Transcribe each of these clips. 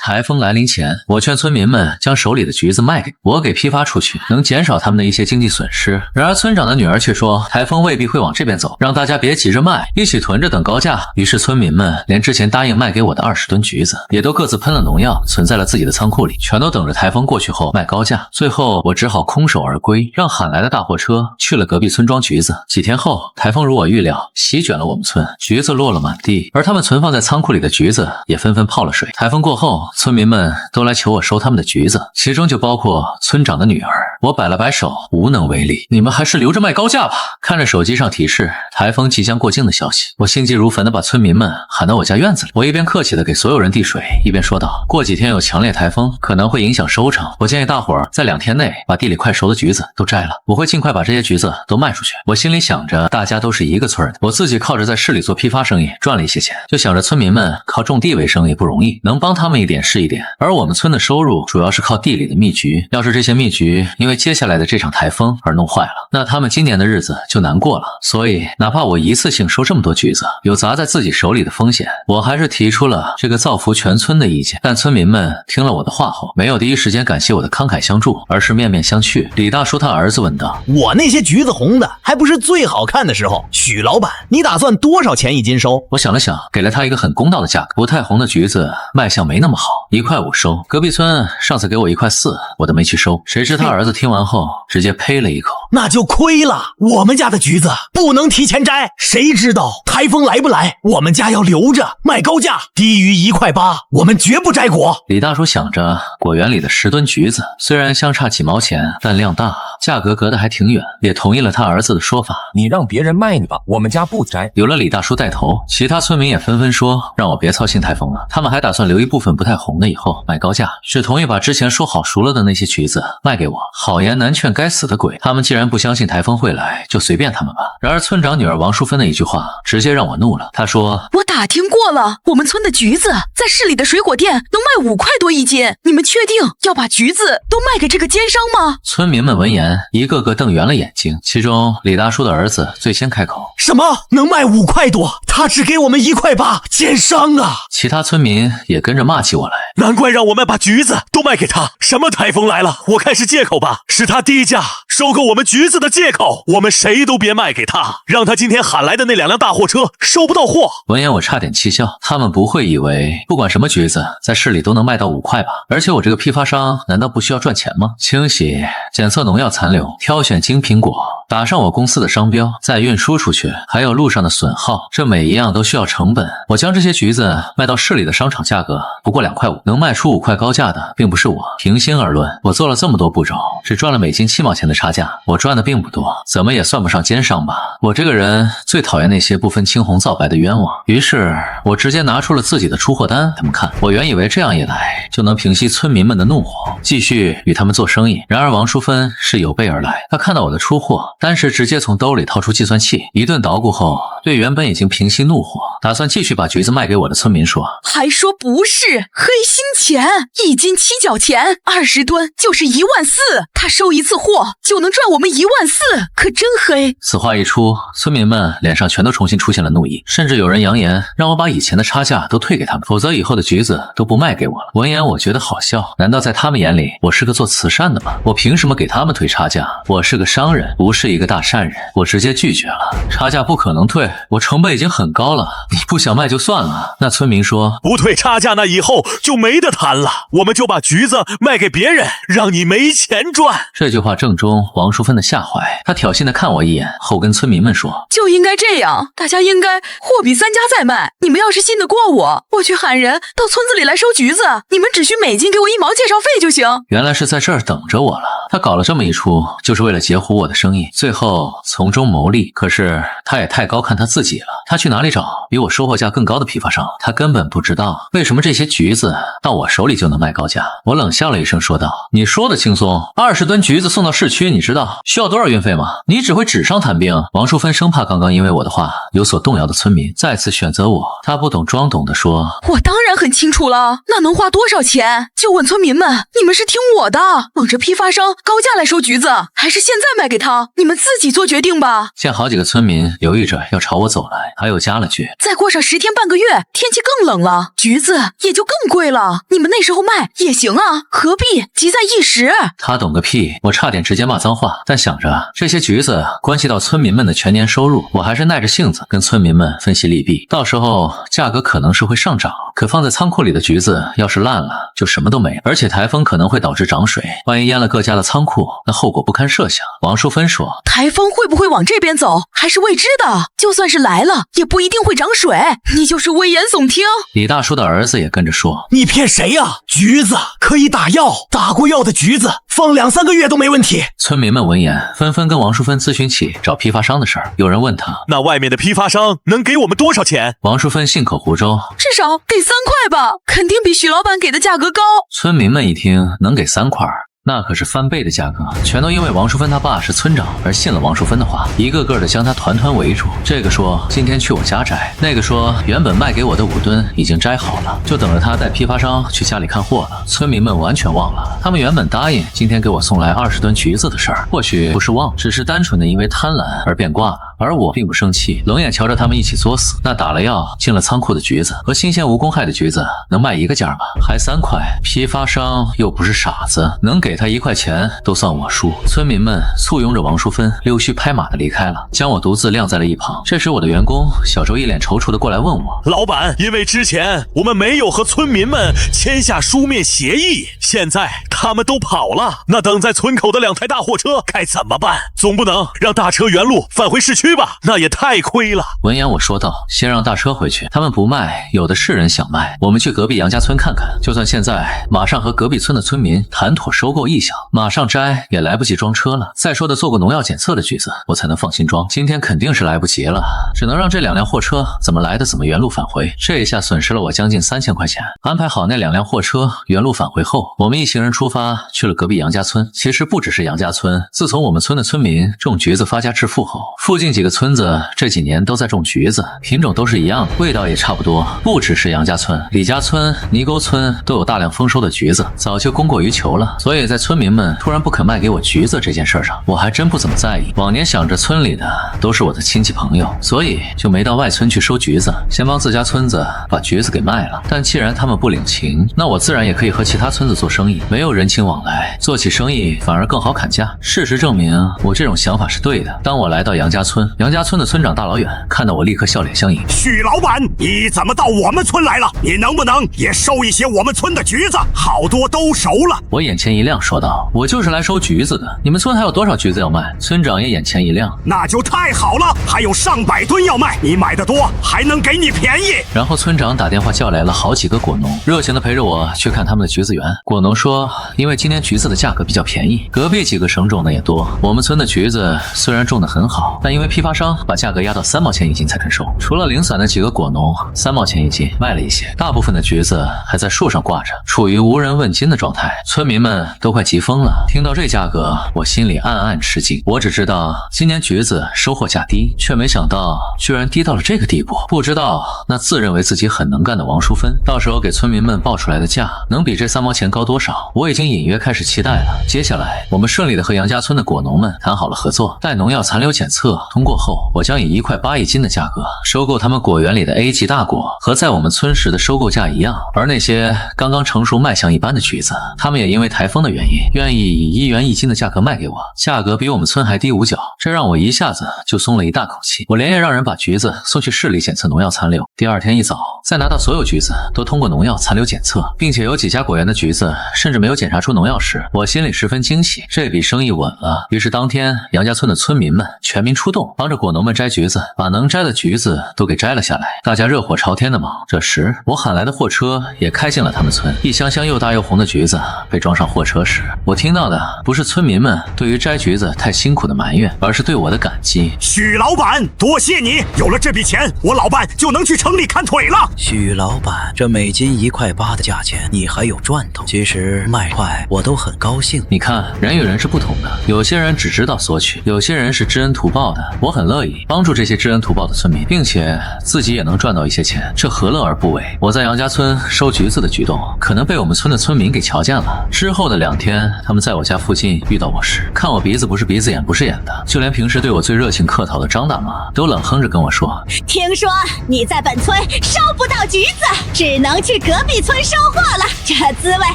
台风来临前，我劝村民们将手里的橘子卖给我，给批发出去，能减少他们的一些经济损失。然而村长的女儿却说，台风未必会往这边走，让大家别急着卖，一起囤着等高价。于是村民们连之前答应卖给我的20吨橘子，也都各自喷了农药，存在了自己的仓库里，全都等着台风过去后卖高价。最后我只好空手而归，让喊来的大货车去了隔壁村装橘子。几天后，台风如我预料，席卷了我们村，橘子落了满地，而他们存放在仓库里的橘子也纷纷泡了水。台风过后，村民们都来求我收他们的橘子，其中就包括村长的女儿。我摆了摆手，无能为力。你们还是留着卖高价吧。看着手机上提示台风即将过境的消息，我心急如焚地把村民们喊到我家院子里。我一边客气地给所有人递水，一边说道：过几天有强烈台风，可能会影响收成，我建议大伙儿在2天内把地里快熟的橘子都摘了，我会尽快把这些橘子都卖出去。我心里想着大家都是一个村的，我自己靠着在市里做批发生意赚了一些钱，就想着村民们靠种地为生也不容易，能帮他们一点是一点。而我们村的收入主要是靠地里的蜜橘，要是这些蜜橘因为接下来的这场台风而弄坏了，那他们今年的日子就难过了。所以哪怕我一次性收这么多橘子，有砸在自己手里的风险，我还是提出了这个造福全村的意见。但村民们听了我的话后，没有第一时间感谢我的慷慨相助，而是面面相觑。李大叔他儿子问道：我那些橘子红的还不是最好看的时候，许老板你打算多少钱一斤收？我想了想，给了他一个很公道的价格。不太红的橘子卖相没那么好，1块5收。隔壁村上次给我1块4，我都没去收。谁知他儿子听完后直接呸了一口：那就亏了，我们家的橘子不能提前摘，谁知道台风来不来，我们家要留着卖高价，低于1块8，我们绝不摘果。李大叔想着果园里的10吨橘子，虽然相差几毛钱，但量大，价格隔得还挺远，也同意了他儿子的说法。你让别人卖你吧，我们家不摘。有了李大叔带头，其他村民也纷纷说让我别操心台风了，他们还打算留一部分不太红的以后卖高价，只同意把之前说好熟了的那些橘子卖给我。好言难劝该死的鬼，他们既然不相信台风会来，就随便他们吧。然而村长女儿王淑芬的一句话直接让我怒了，她说：我打听过了，我们村的橘子在市里的水果店能卖5块多一斤，你们确定要把橘子都卖给这个奸商吗？村民们闻言一个个瞪圆了眼睛，其中李大叔的儿子最先开口：什么能卖5块多？他只给我们1块8，奸商啊！其他村民也跟着骂起我来，难怪让我们把橘子都卖给他，什么台风来了，我看是借口吧，是他低价收购我们橘子的借口，我们谁都别卖给他，让他今天喊来的那2辆大货车收不到货。闻言我差点气笑，他们不会以为不管什么橘子在市里都能卖到5块吧？而且我这个批发商难道不需要赚钱吗？清洗、检测农药残留，挑选精品果，打上我公司的商标，再运输出去，还有路上的损耗，这每一样都需要成本。我将这些橘子卖到市里的商场价格不过2块5，能卖出5块高价的并不是我。平心而论，我做了这么多步骤，只赚了每斤7毛钱的差价，我赚的并不多，怎么也算不上奸商吧。我这个人最讨厌那些不分青红皂白的冤枉，于是我直接拿出了自己的出货单，他们看。我原以为这样一来就能平息村民们的怒火，继续与他们做生意。然而王淑芬是有备而来，她看到我的出货单时，直接从兜里掏出计算器，一顿捣鼓后，对原本已经平息怒火，打算继续把橘子卖给我的村民说：还说不是黑心钱，1斤7角钱，20吨就是1万4，他收一次货就能赚我们1万4，可真黑。此话一出，村民们脸上全都重新出现了怒意，甚至有人扬言让我把以前的差价都退给他们，否则以后的橘子都不卖给我了。闻言我觉得好笑，难道在他们眼里我是个做慈善的吗？我凭什么给他们退差价？我是个商人，不是一个大善人。我直接拒绝了，差价不可能退，我成本已经很高了，你不想卖就算了。那村民说：不退差价，那以后就没得谈了，我们就把橘子卖给别人，让你没钱赚。这句话正中王淑芬的下怀，她挑衅地看我一眼后跟村民们说：就应该这样，大家应该货比三家再卖，你们要是信得过我，我去喊人到村子里来收橘子，你们只需每斤给我1毛介绍费就行。原来是在这儿等着我了，他搞了这么一出就是为了截胡我的生意，最后从中牟利。可是他也太高看他自己了，他去哪里找比我收货价更高的批发商？他根本不知道为什么这些橘子到我手里就能卖高价。我冷笑了一声说道：你说的轻松，20吨橘子送到市区，你知道需要多少运费吗？你只会纸上谈兵。王淑芬生怕刚刚因为我的话有所动摇的村民再次选择我，他不懂装懂地说：我当然很清楚了，那能花多少钱？就问村民们，你们是听我的，等着批发商高价来收橘子，还是现在卖给他？你们自己做决定吧。见好几个村民犹豫着要朝我走来，还有加了句：再过上10天半个月，天气更冷了，橘子也就更贵了。了，你们那时候卖也行啊，何必急在一时？他懂个屁！我差点直接骂脏话，但想着这些橘子关系到村民们的全年收入，我还是耐着性子跟村民们分析利弊。到时候价格可能是会上涨，可放在仓库里的橘子要是烂了，就什么都没了。而且台风可能会导致涨水，万一淹了各家的仓库，那后果不堪设想。王淑芬说，台风会不会往这边走，还是未知的。就算是来了，也不一定会涨水。你就是危言耸听。李大叔的儿子也跟着说，你骗谁呀？橘子可以打药，打过药的橘子放2、3个月都没问题。村民们闻言纷纷跟王淑芬咨询起找批发商的事儿。有人问他，那外面的批发商能给我们多少钱？王淑芬信口胡诌，至少给3块吧，肯定比许老板给的价格高。村民们一听能给3块，那可是翻倍的价格，全都因为王淑芬他爸是村长而信了王淑芬的话，一个个的将他团团围住。这个说今天去我家摘，那个说原本卖给我的5吨已经摘好了，就等着他带批发商去家里看货了。村民们完全忘了，他们原本答应今天给我送来20吨橘子的事儿，或许不是忘，只是单纯的因为贪婪而变卦了。而我并不生气，冷眼瞧着他们一起作死。那打了药进了仓库的橘子和新鲜无公害的橘子能卖一个价吗？还3块，批发商又不是傻子，能给他1块钱都算我输。村民们簇拥着王淑芬溜须拍马的离开了，将我独自晾在了一旁。这时我的员工小周一脸踌躇的过来问我，老板，因为之前我们没有和村民们签下书面协议，现在他们都跑了，那等在村口的2台大货车该怎么办？总不能让大车原路返回市区吧，那也太亏了。闻言我说道，先让大车回去，他们不卖，有的是人想卖，我们去隔壁杨家村看看，就算现在马上和隔壁村的村民谈妥收购意向，马上摘也来不及装车了。再说的做过农药检测的橘子我才能放心装，今天肯定是来不及了，只能让这2辆货车怎么来的怎么原路返回。这一下损失了我将近3000块钱。安排好那2辆货车原路返回后，我们一行人出发去了隔壁杨家村。其实不只是杨家村，自从我们村的村民种橘子发家致富后，附近几个村子这几年都在种橘子，品种都是一样的，味道也差不多。不只是杨家村，李家村、泥沟村都有大量丰收的橘子，早就供过于求了。所以在村民们突然不肯卖给我橘子这件事上，我还真不怎么在意。往年想着村里的都是我的亲戚朋友，所以就没到外村去收橘子，先帮自家村子把橘子给卖了。但既然他们不领情，那我自然也可以和其他村子做生意，没有人情往来，做起生意反而更好砍价。事实证明，我这种想法是对的。当我来到杨家村，杨家村的村长大老远看到我，立刻笑脸相迎。许老板，你怎么到我们村来了？你能不能也收一些我们村的橘子？好多都熟了。我眼前一亮，说道：“我就是来收橘子的。你们村还有多少橘子要卖？”村长也眼前一亮，那就太好了，还有上百吨要卖，你买的多，还能给你便宜。然后村长打电话叫来了好几个果农，热情的陪着我去看他们的橘子园。果农说，因为今年橘子的价格比较便宜，隔壁几个省种的也多。我们村的橘子虽然种得很好，但因为批发商把价格压到3毛钱一斤才肯收。除了零散的几个果农3毛钱一斤卖了一些，大部分的橘子还在树上挂着，处于无人问津的状态。村民们都快急疯了。听到这价格，我心里暗暗吃惊。我只知道今年橘子收获价低，却没想到居然低到了这个地步。不知道那自认为自己很能干的王淑芬，到时候给村民们报出来的价能比这3毛钱高多少？我已经隐约开始期待了。接下来，我们顺利的和杨家村的果农们谈好了合作，待农药残留检测通过后，我将以1块8一斤的价格收购他们果园里的 A 级大果，和在我们村时的收购价一样。而那些刚刚成熟卖相一般的橘子，他们也因为台风的原因，愿意以1元1斤的价格卖给我，价格比我们村还低5角，这让我一下子就松了一大口气。我连夜让人把橘子送去市里检测农药残留，第二天一早，再拿到所有橘子都通过农药残留检测，并且有几家果园的橘子甚至没有检查出农药时，我心里十分惊喜，这笔生意稳了。于是当天，杨家村的村民们全民出动，帮着果农们摘橘子，把能摘的橘子都给摘了下来，大家热火朝天的忙。这时，我喊来的货车也开进了他们村，一箱箱又大又红的橘子被装上货车时，我听到的不是村民们对于摘橘子太辛苦的埋怨，而是对我的感激。许老板，多谢你，有了这笔钱，我老伴就能去城里看腿了。许老板，这每斤1块8的价钱，你还有赚头。其实卖快我都很高兴。你看，人与人是不同的，有些人只知道索取，有些人是知恩图报的。我很乐意帮助这些知恩图报的村民，并且自己也能赚到一些钱，这何乐而不为？我在杨家村收橘子的举动，可能被我们村的村民给瞧见了。之后的2天，他们在我家附近遇到我时，看我鼻子不是鼻子眼不是眼的，就连平时对我最热情客套的张大妈都冷哼着跟我说：“听说你在本村收不到橘子，只能去隔壁村收货了，这滋味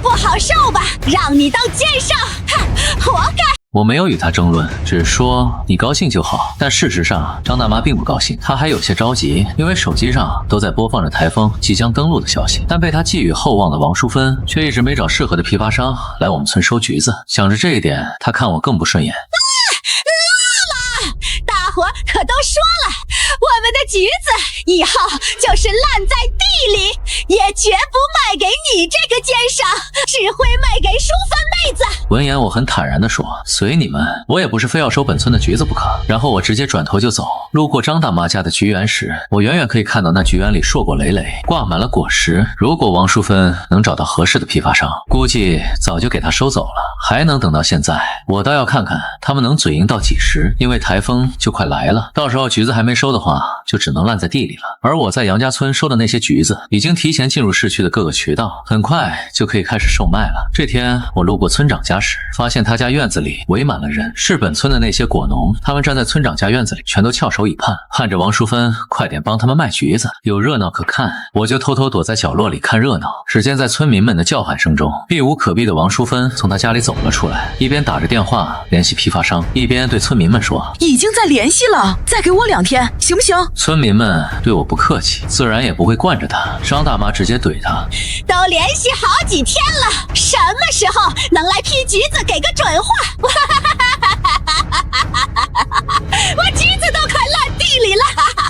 不好受吧？让你当奸商，哼，活该！”我没有与他争论，只说你高兴就好。但事实上，张大妈并不高兴，她还有些着急，因为手机上都在播放着台风即将登陆的消息。但被她寄予厚望的王淑芬却一直没找适合的批发商来我们村收橘子。想着这一点，她看我更不顺眼。大伙可都说了，我们的橘子以后就是烂在地里，也绝不卖给你这个奸商，只会卖给淑芬妹子。闻言，我很坦然地说：“随你们，我也不是非要收本村的橘子不可。”然后我直接转头就走。路过张大妈家的橘园时，我远远可以看到那橘园里硕果累累，挂满了果实。如果王淑芬能找到合适的批发商，估计早就给她收走了。还能等到现在，我倒要看看他们能嘴硬到几时。因为台风就快来了，到时候橘子还没收的话，就只能烂在地里了。而我在杨家村收的那些橘子，已经提前进入市区的各个渠道，很快就可以开始售卖了。这天我路过村长家时，发现他家院子里围满了人，是本村的那些果农，他们站在村长家院子里，全都翘首以盼，盼着王淑芬快点帮他们卖橘子，有热闹可看。我就偷偷躲在角落里看热闹。只见在村民们的叫喊声中，避无可避的王淑芬从他家里走了出来，一边打着电话联系批发商，一边对村民们说：“已经在联系了，再给我2天，行不行？”村民们对我不客气，自然也不会惯着他。张大妈直接怼他：“都联系好几天了，什么时候能来批橘子？给个准话！我橘子都快烂地里了！”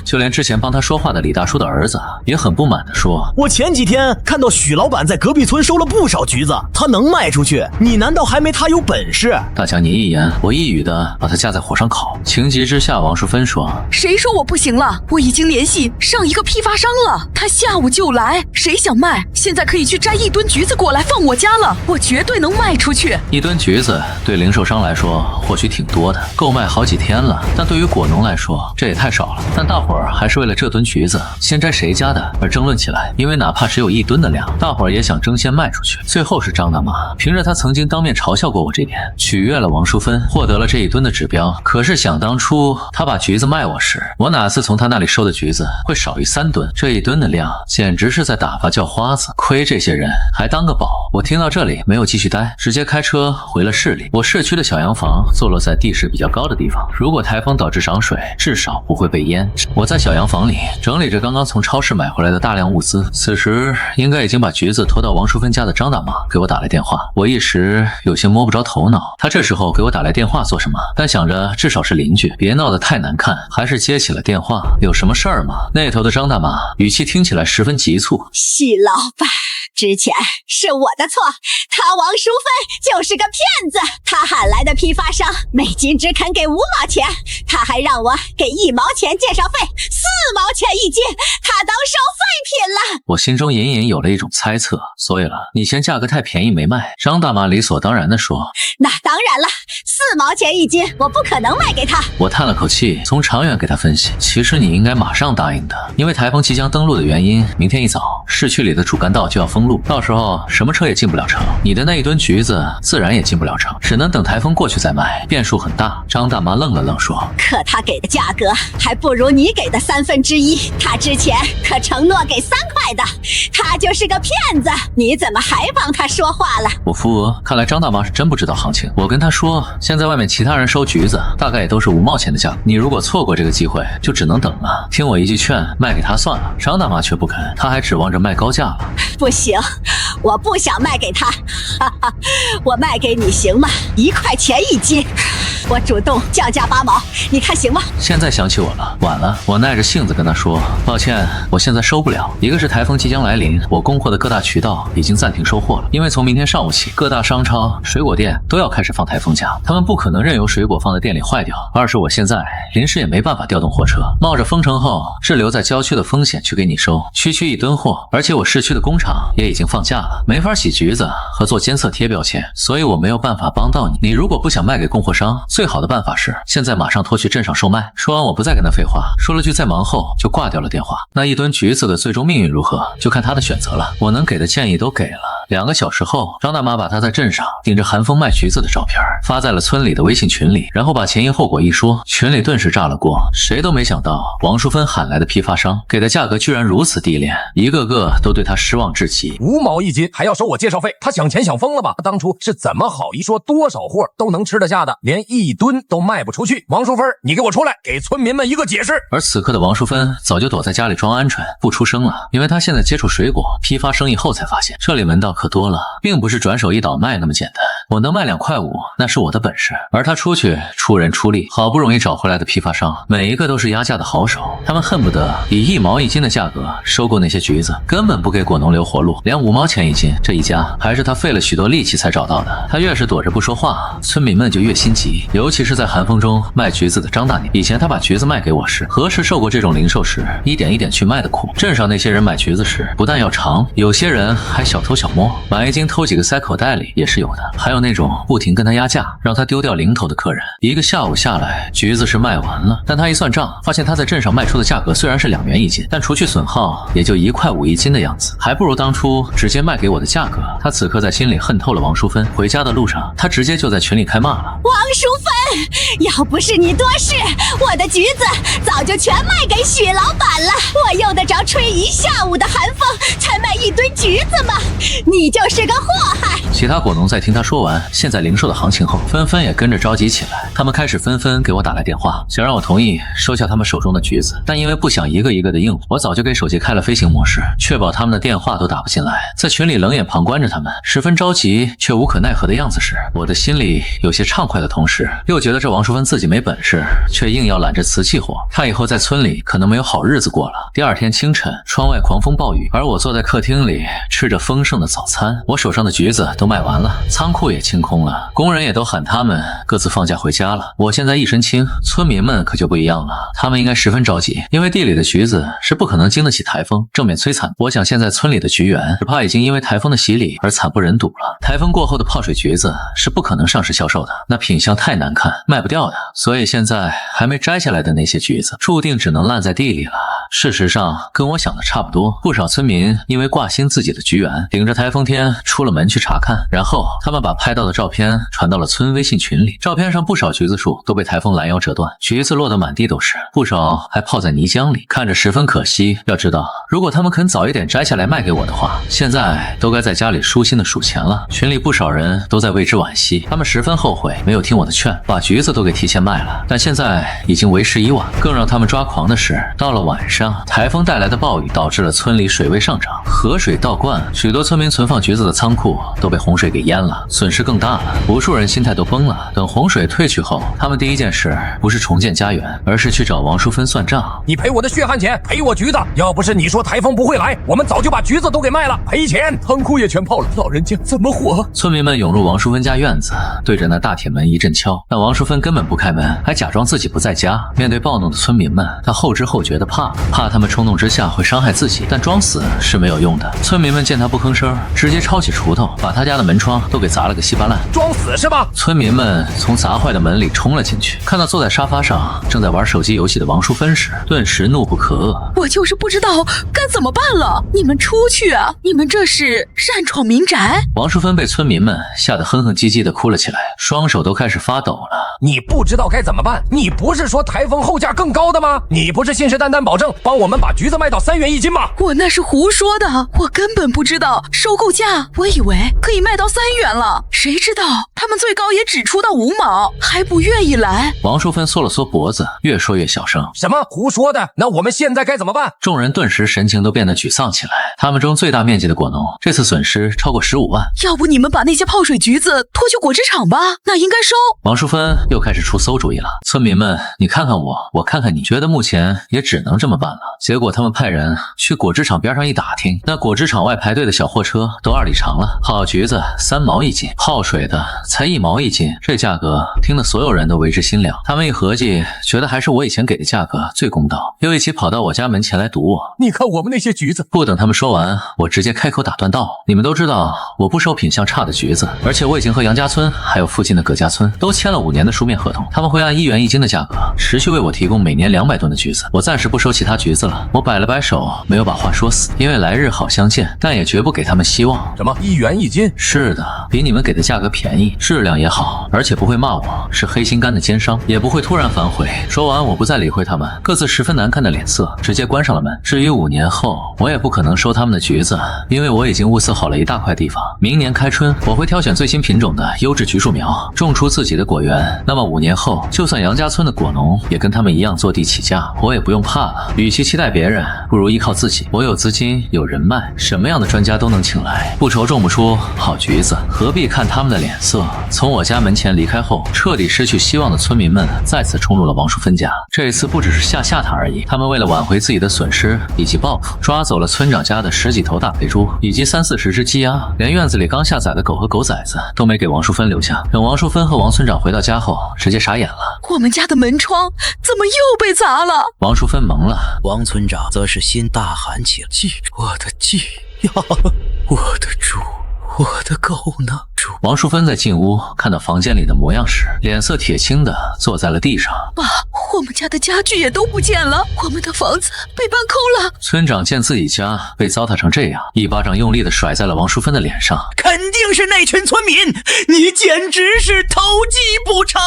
就连之前帮他说话的李大叔的儿子也很不满地说：“我前几天看到许老板在隔壁村收了不少橘子，他能卖出去，你难道还没他有本事？”大家你一言我一语的把他架在火上烤。情急之下，王淑芬说：“谁说我不行了？我已经联系上一个批发商了，他下午就来。谁想卖，现在可以去摘1吨橘子过来放我家了，我绝对能卖出去。”1吨橘子对零售商来说或许挺多的，够卖好几天了，但对于果农来说这也太少了。但大伙儿还是为了这吨橘子先摘谁家的而争论起来，因为哪怕只有1吨的量，大伙儿也想争先卖出去。最后是张大妈凭着她曾经当面嘲笑过我这点，取悦了王淑芬，获得了这1吨的指标。可是想当初她把橘子卖我时，我哪次从她那里收的橘子会少于3吨？这1吨的量简直是在打发叫花子，亏这些人还当个宝。我听到这里没有继续待，直接开车回了市里。我市区的小洋房坐落在地势比较高的地方，如果台风导致涨水，至少不会被淹。我在小洋房里整理着刚刚从超市买回来的大量物资，此时应该已经把橘子拖到王淑芬家的张大妈给我打来电话。我一时有些摸不着头脑，她这时候给我打来电话做什么？但想着至少是邻居，别闹得太难看，还是接起了电话。有什么事儿吗？那头的张大妈语气听起来十分急促。许老板，之前是我的错，他王淑芬就是个骗子，他喊来的批发商每斤只肯给5毛钱，他还让我给1毛钱介绍费，4毛钱1斤，他当收废品了。我心中隐隐有了一种猜测，所以了，你嫌价格太便宜没卖？张大妈理所当然地说：“那当然了，4毛钱1斤，我不可能卖给他。”我叹了口气，从长远给他分析，其实你应该马上答应的，因为台风即将登陆的原因，明天一早市区里的主干道就要封路，到时候什么车也进不了城，你的那1吨橘子自然也进不了城，只能等台风过去再卖，变数很大。张大妈愣了愣说：“可他给的价格还不如你给的1/3，他之前可承诺给3块的，他就是个骗子，你怎么还帮他说话了？”我扶额，看来张大妈是真不知道行情。我跟她说，现在外面其他人收橘子大概也都是5毛钱的价格，你如果错过这个机会，就只能等了。听我一句劝，卖给她算了。张大妈却不肯，她还指望着卖高价了。不行，我不想卖给他，哈哈，我卖给你行吗？1块钱1斤，我主动降价8毛，你看行吗？现在想起我了，晚了。我耐着性子跟她说，抱歉，我现在收不了。一个是台风即将来临，我供货的各大渠道已经暂停收货了，因为从明天上午起，各大商超、水果店都要开始放台风假，他们不可能任由水果放在店里坏掉。二是我现在临时也没办法调动货车，冒着封城后滞留在郊区的风险去给你收，区1吨货，而且我市区的工厂也已经放假了，没法洗橘子和做监测贴标签，所以我没有办法帮到你。你如果不想卖给供货商，最好的办法是现在马上拖去镇上售卖。说完我不再跟他废话，说了句再忙后就挂掉了电话。那一吨橘子的最终命运如何，就看他的选择了。我能给的建议都给了。2个小时后，张大妈把她在镇上顶着寒风卖橘子的照片发在了村里的微信群里，然后把前因后果一说，群里顿时炸了锅。谁都没想到王淑芬喊来的批发商给的价格居然如此低廉，一个个都对她失望至极。5毛1斤还要收我介绍费，他想钱想疯了吧？他当初是怎么好意说多少货都能吃得下的，连1吨都卖不出去？王淑芬，你给我出来，给村民们一个解释。而此刻的王淑芬早就躲在家里装鹌鹑不出声了，因为她现在接触水果批发生意后才发现，这里门道可多了，并不是转手一倒卖那么简单。我能卖2块5，那是我的本事。而他出去出人出力，好不容易找回来的批发商，每一个都是压价的好手，他们恨不得以1毛1斤的价格收购那些橘子，根本不给果农留活路。连5毛钱1斤，这一家还是他费了许多力气才找到的。他越是躲着不说话，村民们就越心急，尤其是在寒风中卖橘子的张大娘。以前他把橘子卖给我时，何时受过这种零售时一点一点去卖的苦？镇上那些人买橘子时，不但要尝，有些人还小偷小摸，买1斤偷几个塞口袋里也是有的。还有那种不停跟他压价，让他丢掉零头的客人。一个下午下来，橘子是卖完了，但他一算账，发现他在镇上卖出的价格虽然是2元1斤，但除去损耗也就1块5一斤的样子，还不如当初直接卖给我的价格。他此刻在心里恨透了王淑芬。回家的路上，他直接就在群里开骂了：王淑芬，要不是你多事，我的橘子早就全卖给许老板了。我用得着吹1下午的寒风才卖1吨橘子吗？你就是个祸害。其他果农在听他说完现在零售的行情后，纷纷也跟着着急起来。他们开始纷纷给我打来电话，想让我同意收下他们手中的橘子，但因为不想一个一个的应付，我早就给手机开了飞行模式，确保他们的电话都打不进来。在群里冷眼旁观着他们十分着急却无可奈何的样子时，我的心里有些畅快的同时，又觉得这王淑芬自己没本事，却硬要揽着瓷器活，她以后在村里可能没有好日子过了。第2天清晨，窗外狂风暴雨，而我坐在客厅里吃着丰盛的早餐。我手上的橘子都卖完了，仓库也清空了，工人也都喊他们各自放假回家了。我现在一身轻，村民们可就不一样了，他们应该十分着急，因为地里的橘子是不可能经得起台风，正面摧残。我想现在村里的橘园只怕已经因为台风的洗礼而惨不忍睹了。台风过后的泡水橘子是不可能上市销售的，那品相太难看，卖不掉的。所以现在还没摘下来的那些橘子，注定只能烂在地里了。事实上跟我想的差不多，不少村民因为挂心自己的橘园，顶着台风天出了门去查看，然后他们把拍到的照片传到了村微信群里。照片上不少橘子树都被台风拦腰折断，橘子落得满地都是，不少还泡在泥浆里，看着十分可惜。要知道，如果他们肯早一点摘下来卖给我的话，现在都该在家里舒心的数钱了。群里不少人都在为之惋惜，他们十分后悔没有听我的劝，把橘子都给提前卖了，但现在已经为时已晚。更让他们抓狂的是，到了晚上，台风带来的暴雨导致了村里水位上涨，河水倒灌，许多村民存放橘子的仓库都被洪水给淹了，损失更大了，无数人心态都崩了。等洪水退去后，他们第一件事不是重建家园，而是去找王淑芬算账。你赔我的血汗钱，赔我橘子，要不是你说台风不会来，我们早就把橘子都给卖了，赔钱，仓库也全泡了，老人家怎么活？村民们涌入王淑芬家院子，对着那大铁门一阵敲，但王淑芬根本不开门，还假装自己不在家。面对暴怒的村民们，他后知后觉的怕他们冲动之下会伤害自己，但装死是没有用的。村民们见他不吭声，直接抄起锄头把他家的门窗都给砸了个稀巴烂。装死是吧？村民们从砸坏的门里冲了进去，看到坐在沙发上正在玩手机游戏的王淑芬时，顿时怒不可遏。我就是不知道该怎么办了，你们出去啊！你们这是擅闯民宅！王淑芬被村民们吓得哼哼唧唧的哭了起来，双手都开始发抖了。你不知道该怎么办？你不是说台风后价更高的吗？你不是信誓旦旦保证帮我们把橘子卖到3元1斤吗？我那是胡说的，我根本不知道收购价，我以为可以卖到3元了，谁知道他们最高也只出到5毛，还不愿意来。王淑芬缩了缩脖子，越说越小声。什么胡说的？那我们现在该怎么办？众人顿时神情都变得沮丧起来。他们中最大面积的果农这次损失超过15万。要不你们把那些泡水橘子拖去果汁厂吧，那应该收。王淑芬又开始出馊主意了。村民们，你看看我看看你，觉得目前也只能这么办。晚了。结果他们派人去果汁厂边上一打听，那果汁厂外排队的小货车都2里长了，泡橘子3毛1斤，泡水的才1毛1斤，这价格听得所有人都为之心凉。他们一合计，觉得还是我以前给的价格最公道，又一起跑到我家门前来堵我。你看我们那些橘子。不等他们说完，我直接开口打断道：你们都知道我不收品相差的橘子，而且我已经和杨家村还有附近的葛家村都签了5年的书面合同，他们会按1元1斤的价格持续为我提供每年200吨的橘子。我暂时不收其他橘子了。我摆了摆手，没有把话说死，因为来日好相见，但也绝不给他们希望。什么1元1斤？是的，比你们给的价格便宜，质量也好，而且不会骂我是黑心肝的奸商，也不会突然反悔。说完，我不再理会他们各自十分难看的脸色，直接关上了门。至于5年后，我也不可能收他们的橘子，因为我已经物色好了一大块地方。明年开春，我会挑选最新品种的优质橘树苗，种出自己的果园。那么5年后，就算杨家村的果农也跟他们一样坐地起价，我也不用怕了。与其期待别人，不如依靠自己。我有资金，有人脉，什么样的专家都能请来，不愁种不出好橘子，何必看他们的脸色？从我家门前离开后，彻底失去希望的村民们再次冲入了王淑芬家。这一次不只是吓他而已，他们为了挽回自己的损失以及报复，抓走了村长家的10几头大肥猪以及30-40只鸡鸭，连院子里刚下崽的狗和狗崽子都没给王淑芬留下。等王淑芬和王村长回到家后，直接傻眼了。我们家的门窗怎么又被砸了？王淑芬懵了，王村长则是心大喊起了：鸡，我的鸡呀，我的猪，我的狗呢？王淑芬在进屋看到房间里的模样时，脸色铁青的坐在了地上。爸，我们家的家具也都不见了，我们的房子被搬空了。村长见自己家被糟蹋成这样，一巴掌用力的甩在了王淑芬的脸上。肯定是那群村民，你简直是偷鸡不成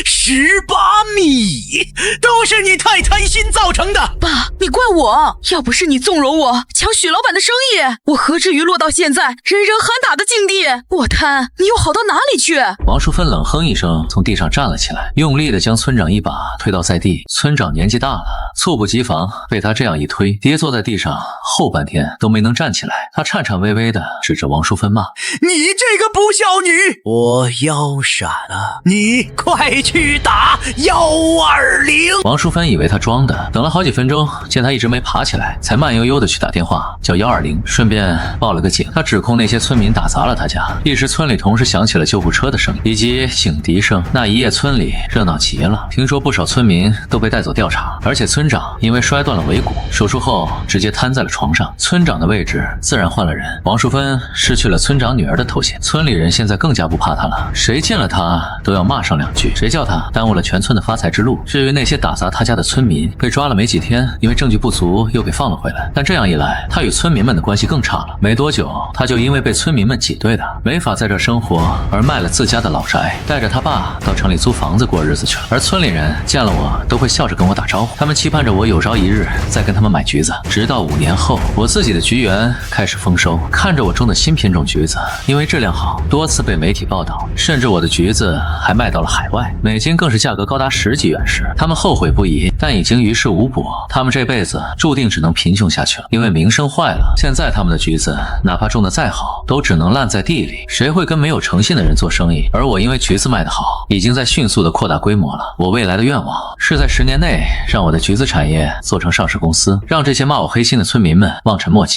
蚀把米，都是你太贪心造成的。爸，你怪我，要不是你纵容我抢许老板的生意，我何至于落到现在人人喊打的境地？我贪，你又好到哪里去？王淑芬冷哼一声，从地上站了起来，用力的将村长一把推倒在地。村长年纪大了，猝不及防，被他这样一推，跌坐在地上，后半天都没能站起来。他颤颤巍巍的指着王淑芬骂：你这个不孝女！我腰闪了，你快去打120！王淑芬以为他装的，等了好几分钟，见他一直没爬起来，才慢悠悠的去打电话叫120，顺便报了个警。他指控那些村民打砸了他家，一时村里同时响起了救护车的声音以及警笛声。那一夜村里热闹极了，听说不少村民都被带走调查，而且村长因为摔断了尾骨，手术后直接瘫在了床上。村长的位置自然换了人，王淑芬失去了村长女儿的头衔，村里人现在更加不怕他了，谁见了他都要骂上2句，谁叫他耽误了全村的发财之路。至于那些打砸他家的村民，被抓了没几天，因为证据不足又给放了回来。但这样一来，他与村民们的关系更差了。没多久，他就因为被村民们挤兑的没法在这生活，而卖了自家的老宅，带着他爸到城里租房子过日子去了。而村里人见了我都会笑着跟我打招呼，他们期盼着我有朝一日再跟他们买橘子。直到5年后，我自己的橘园开始丰收，看着我种的新品种橘子，因为质量好，多次被媒体报道，甚至我的橘子还卖到了海外，每斤更是价格高达10几元时，他们后悔不已，但已经于事无补。他们这辈子注定只能贫穷下去了，因为名声坏了。现在他们的橘子哪怕种得再好，都只能烂在地里，谁会跟没有诚信的人做生意？而我因为橘子卖得好，已经在迅速的扩大规模了。我未来的愿望是在10年内让我的橘子产业做成上市公司，让这些骂我黑心的村民们望尘莫及。